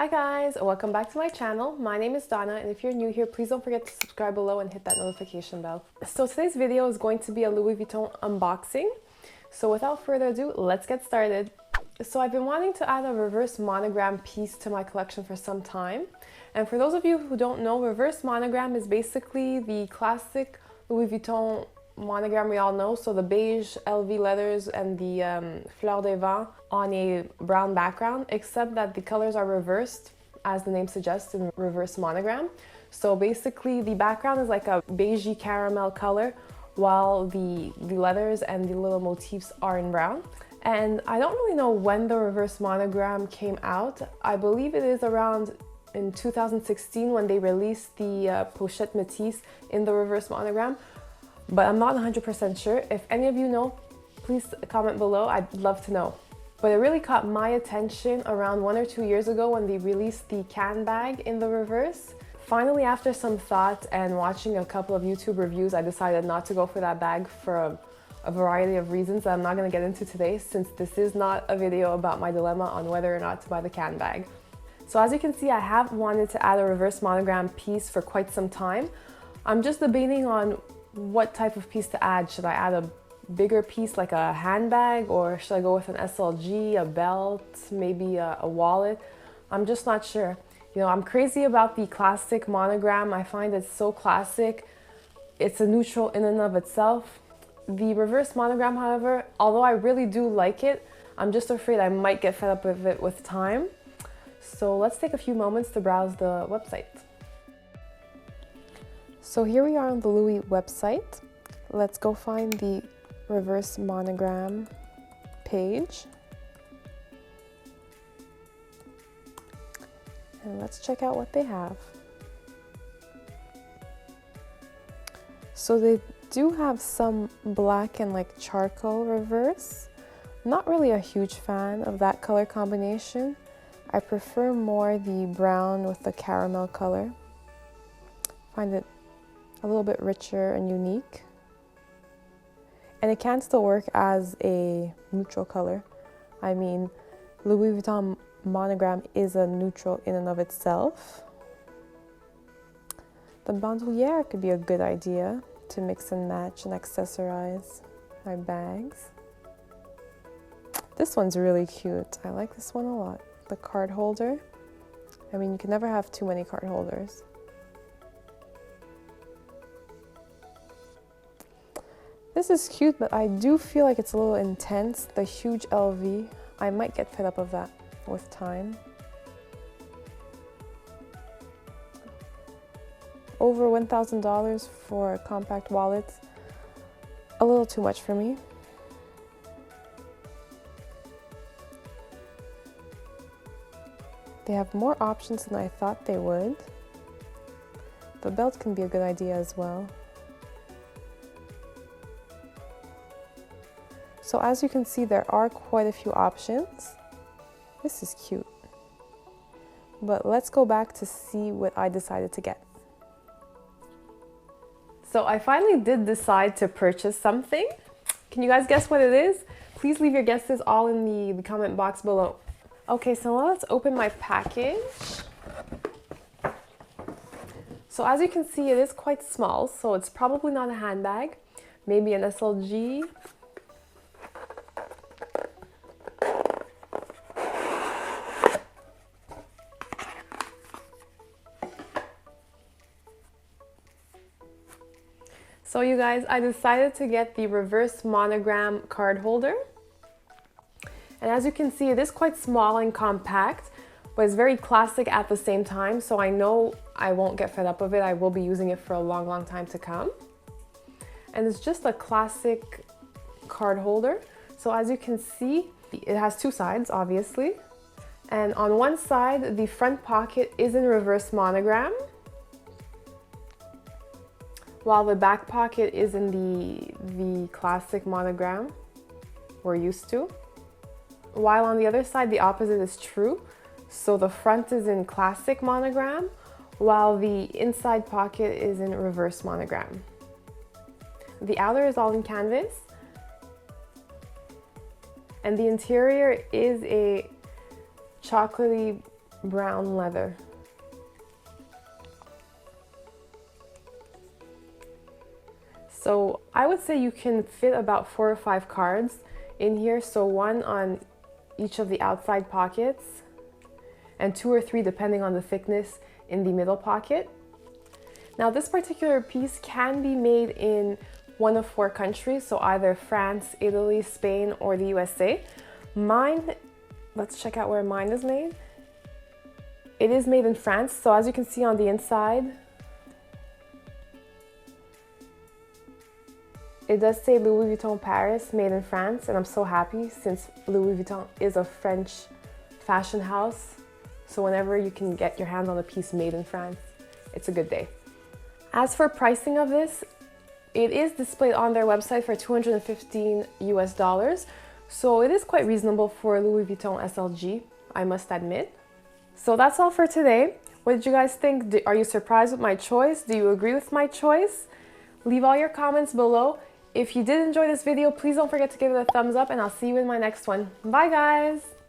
Hi guys, welcome back to my channel. My name is Donna, and if you're new here, please don't forget to subscribe below and hit that notification bell. So today's video is going to be a Louis Vuitton unboxing. So without further ado, let's get started. So I've been wanting to add a reverse monogram piece to my collection for some time. And for those of you who don't know, reverse monogram is basically the classic Louis Vuitton monogram we all know. So the beige LV letters and the Fleur des Vents on a brown background, except that the colors are reversed, as the name suggests, in reverse monogram. So basically the background is like a beigey caramel color, while the letters and the little motifs are in brown. And I don't really know when the reverse monogram came out. I believe it is around in 2016 when they released the Pochette Métis in the reverse monogram, but I'm not 100% sure. If any of you know, please comment below. I'd love to know. But it really caught my attention around 1 or 2 years ago when they released the can bag in the reverse. Finally, after some thought and watching a couple of YouTube reviews, I decided not to go for that bag for a variety of reasons that I'm not going to get into today, since this is not a video about my dilemma on whether or not to buy the can bag. So as you can see, I have wanted to add a reverse monogram piece for quite some time. I'm just debating on what type of piece to add. Should I add a bigger piece like a handbag, or should I go with an SLG, a belt, maybe a wallet? I'm just not sure. You know, I'm crazy about the classic monogram. I find it so classic. It's a neutral in and of itself. The reverse monogram, however, although I really do like it, I'm just afraid I might get fed up with it with time. So let's take a few moments to browse the website. So here we are on the Louis website. Let's go find the reverse monogram page. And let's check out what they have. So they do have some black and like charcoal reverse. Not really a huge fan of that color combination. I prefer more the brown with the caramel color. Find it a little bit richer and unique. And it can still work as a neutral color. I mean, Louis Vuitton monogram is a neutral in and of itself. The bandoulière could be a good idea to mix and match and accessorize my bags. This one's really cute. I like this one a lot. The card holder. I mean, you can never have too many card holders. This is cute, but I do feel like it's a little intense. The huge LV, I might get fed up of that with time. Over $1,000 for a compact wallet, a little too much for me. They have more options than I thought they would. The belt can be a good idea as well. So as you can see, there are quite a few options. This is cute. But let's go back to see what I decided to get. So I finally did decide to purchase something. Can you guys guess what it is? Please leave your guesses all in the comment box below. Okay, so now let's open my package. So as you can see, it is quite small, so it's probably not a handbag. Maybe an SLG. So you guys, I decided to get the reverse monogram card holder. And as you can see, it is quite small and compact, but it's very classic at the same time. So I know I won't get fed up of it. I will be using it for a long, long time to come. And it's just a classic card holder. So as you can see, it has two sides, obviously. And on one side, the front pocket is in reverse monogram, while the back pocket is in the classic monogram we're used to. While on the other side, the opposite is true. So the front is in classic monogram, while the inside pocket is in reverse monogram. The outer is all in canvas, and the interior is a chocolatey brown leather. So I would say you can fit about 4 or 5 cards in here. So 1 on each of the outside pockets and 2 or 3 depending on the thickness in the middle pocket. Now this particular piece can be made in one of 4 countries, so either France, Italy, Spain, or the USA. Mine, let's check out where mine is made. It is made in France, so as you can see on the inside, it does say Louis Vuitton Paris, made in France, and I'm so happy since Louis Vuitton is a French fashion house. So whenever you can get your hands on a piece made in France, it's a good day. As for pricing of this, it is displayed on their website for $215 US. So it is quite reasonable for Louis Vuitton SLG, I must admit. So that's all for today. What did you guys think? Are you surprised with my choice? Do you agree with my choice? Leave all your comments below. If you did enjoy this video, please don't forget to give it a thumbs up, and I'll see you in my next one. Bye guys!